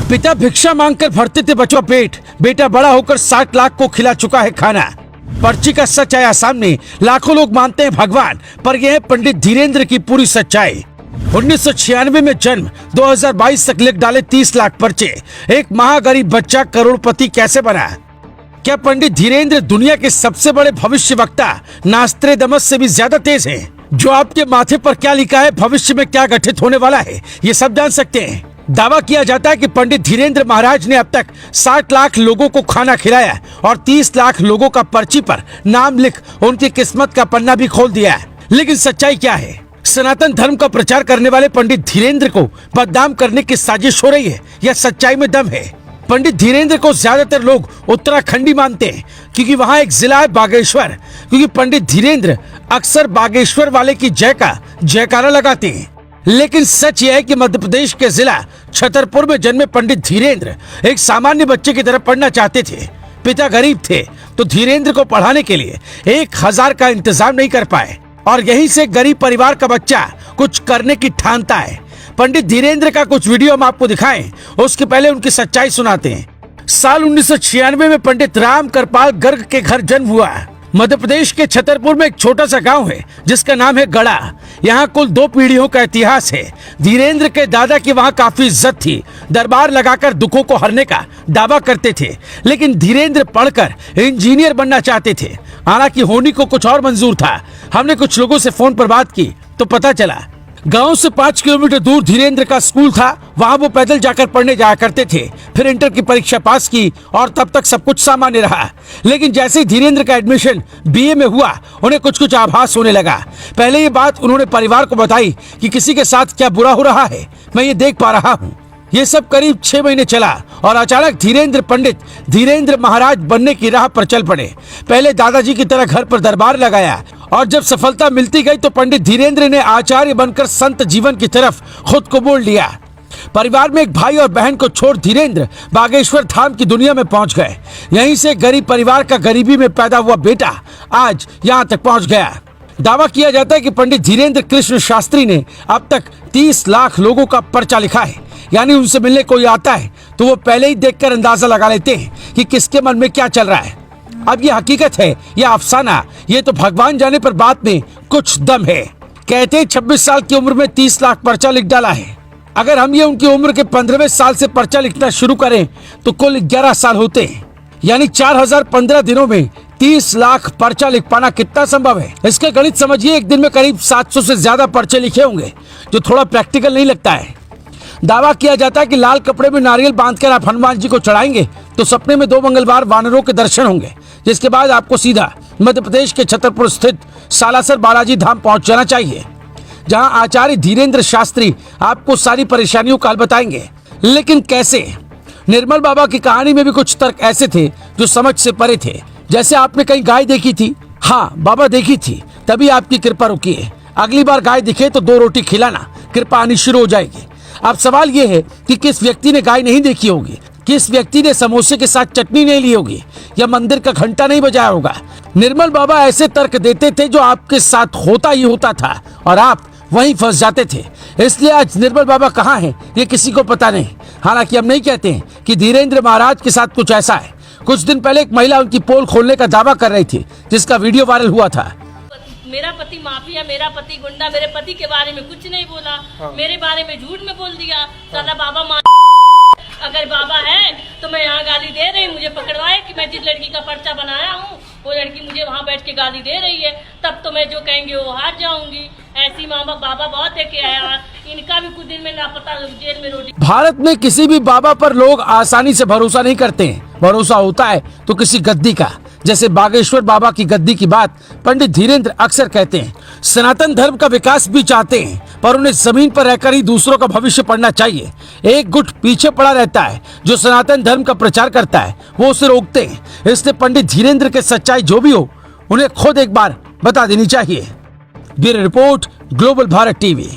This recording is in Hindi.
पिता भिक्षा मांगकर भरते थे बचवा पेट, बेटा बड़ा होकर 60 लाख को खिला चुका है खाना। पर्ची का सच आया सामने, लाखों लोग मानते हैं भगवान, पर यह है पंडित धीरेंद्र की पूरी सच्चाई। 1996 में जन्म, 2022 तक लिख डाले 30 लाख पर्चे। एक महागरीब बच्चा करोड़पति कैसे बना? क्या पंडित धीरेंद्र दुनिया के सबसे बड़े भविष्यवक्ता नास्त्रेदमस से भी ज्यादा तेज हैं? जो आपके माथे पर क्या लिखा है, भविष्य में क्या घटित होने वाला है, ये सब जान सकते हैं। दावा किया जाता है कि पंडित धीरेंद्र महाराज ने अब तक 60 लाख लोगों को खाना खिलाया और 30 लाख लोगों का पर्ची पर नाम लिख उनकी किस्मत का पन्ना भी खोल दिया है। लेकिन सच्चाई क्या है? सनातन धर्म का प्रचार करने वाले पंडित धीरेंद्र को बदनाम करने की साजिश हो रही है या सच्चाई में दम है? पंडित धीरेंद्र को ज्यादातर लोग उत्तराखंडी मानते हैं क्योंकि वहाँ एक जिला है बागेश्वर, क्योंकि पंडित धीरेंद्र अक्सर बागेश्वर वाले की जय का जयकारा लगाते हैं। लेकिन सच यह है कि मध्य प्रदेश के जिला छतरपुर में जन्मे पंडित धीरेंद्र एक सामान्य बच्चे की तरह पढ़ना चाहते थे। पिता गरीब थे तो धीरेंद्र को पढ़ाने के लिए 1000 का इंतजाम नहीं कर पाए और यहीं से गरीब परिवार का बच्चा कुछ करने की ठानता है। पंडित धीरेंद्र का कुछ वीडियो हम आपको दिखाएं, उसके पहले उनकी सच्चाई सुनाते हैं। साल 1996 में पंडित राम कृपाल गर्ग के घर जन्म हुआ। मध्य प्रदेश के छतरपुर में एक छोटा सा गांव है जिसका नाम है गड़ा। यहाँ कुल 2 पीढ़ियों का इतिहास है। धीरेंद्र के दादा की वहाँ काफी इज्जत थी, दरबार लगाकर दुखों को हरने का दावा करते थे। लेकिन धीरेंद्र पढ़कर इंजीनियर बनना चाहते थे, हालांकि होनी को कुछ और मंजूर था। हमने कुछ लोगों से फोन पर बात की तो पता चला गांव से 5 किलोमीटर दूर धीरेंद्र का स्कूल था, वहां वो पैदल जाकर पढ़ने जाया करते थे। फिर इंटर की परीक्षा पास की और तब तक सब कुछ सामान्य रहा। लेकिन जैसे ही धीरेंद्र का एडमिशन बीए में हुआ, उन्हें कुछ आभास होने लगा। पहले ये बात उन्होंने परिवार को बताई कि किसी के साथ क्या बुरा हो रहा है, मैं ये देख पा रहा हूँ। ये सब करीब 6 महीने चला और अचानक धीरेंद्र पंडित धीरेंद्र महाराज बनने की राह पर चल पड़े। पहले दादाजी की तरह घर पर दरबार लगाया और जब सफलता मिलती गई तो पंडित धीरेंद्र ने आचार्य बनकर संत जीवन की तरफ खुद को मोड़ लिया। परिवार में एक भाई और बहन को छोड़ धीरेंद्र बागेश्वर धाम की दुनिया में पहुंच गए। यहीं से गरीब परिवार का गरीबी में पैदा हुआ बेटा आज यहाँ तक पहुंच गया। दावा किया जाता है कि पंडित धीरेंद्र कृष्ण शास्त्री ने अब तक 30 लाख लोगों का पर्चा लिखा है। यानी उनसे मिलने कोई आता है तो वो पहले ही देखकर अंदाजा लगा लेते हैं कि किसके मन में क्या चल रहा है। अब ये हकीकत है या अफसाना, ये तो भगवान जाने, पर बात में कुछ दम है। कहते हैं 26 साल की उम्र में 30 लाख पर्चा लिख डाला है। अगर हम ये उनकी उम्र के 15वें साल से पर्चा लिखना शुरू करें तो कुल 11 साल होते हैं। यानी 4015 दिनों में 30 लाख पर्चा लिख पाना कितना संभव है? इसका गणित समझिए। एक दिन में करीब 700 से ज्यादा पर्चे लिखे होंगे, जो थोड़ा प्रैक्टिकल नहीं लगता है। दावा किया जाता है कि लाल कपड़े में नारियल बांधकर आप हनुमान जी को चढ़ाएंगे तो सपने में 2 मंगलवार वानरों के दर्शन होंगे, जिसके बाद आपको सीधा मध्य प्रदेश के छतरपुर स्थित सालासर बालाजी धाम पहुंच जाना चाहिए, जहां आचार्य धीरेंद्र शास्त्री आपको सारी परेशानियों का हल बताएंगे। लेकिन कैसे? निर्मल बाबा की कहानी में भी कुछ तर्क ऐसे थे जो समझ से परे थे। जैसे आपने कहीं गाय देखी थी? हाँ बाबा, देखी थी, तभी आपकी कृपा रुकी है। अगली बार गाय दिखे तो 2 रोटी खिलाना, कृपा आनी शुरू हो जाएगी। अब सवाल ये है कि किस व्यक्ति ने गाय नहीं देखी होगी, किस व्यक्ति ने समोसे के साथ चटनी नहीं ली होगी या मंदिर का घंटा नहीं बजाया होगा। निर्मल बाबा ऐसे तर्क देते थे जो आपके साथ होता ही होता था और आप वहीं फंस जाते थे। इसलिए आज निर्मल बाबा कहाँ हैं ये किसी को पता नहीं। हालांकि हम नहीं कहते हैं कि धीरेंद्र महाराज के साथ कुछ ऐसा है। कुछ दिन पहले एक महिला उनकी पोल खोलने का दावा कर रही थी, जिसका वीडियो वायरल हुआ था। मेरा पति माफिया, मेरा पति गुंडा, मेरे पति के बारे में कुछ नहीं बोला। हाँ। मेरे बारे में झूठ में बोल दिया। साला बाबा अगर बाबा है तो मैं यहाँ गाली दे रही, मुझे पकड़वाए कि मैं जिस लड़की का पर्चा बनाया हूँ वो लड़की मुझे वहाँ बैठ के गाली दे रही है, तब तो मैं जो कहेंगे वो हार जाऊंगी। ऐसी मामा बाबा बहुत है कि इनका भी कुछ दिन में लापता जेल में रोटी। भारत में किसी भी बाबा पर लोग आसानी से भरोसा नहीं करते हैं। भरोसा होता है तो किसी गद्दी का, जैसे बागेश्वर बाबा की गद्दी की बात पंडित धीरेंद्र अक्सर कहते हैं। सनातन धर्म का विकास भी चाहते हैं, पर उन्हें जमीन पर रहकर ही दूसरों का भविष्य पढ़ना चाहिए। एक गुट पीछे पड़ा रहता है जो सनातन धर्म का प्रचार करता है, वो उसे रोकते हैं। इसलिए पंडित धीरेंद्र के सच्चाई जो भी हो, उन्हें खुद एक बार बता देनी चाहिए। Bureau report, global Bharat TV.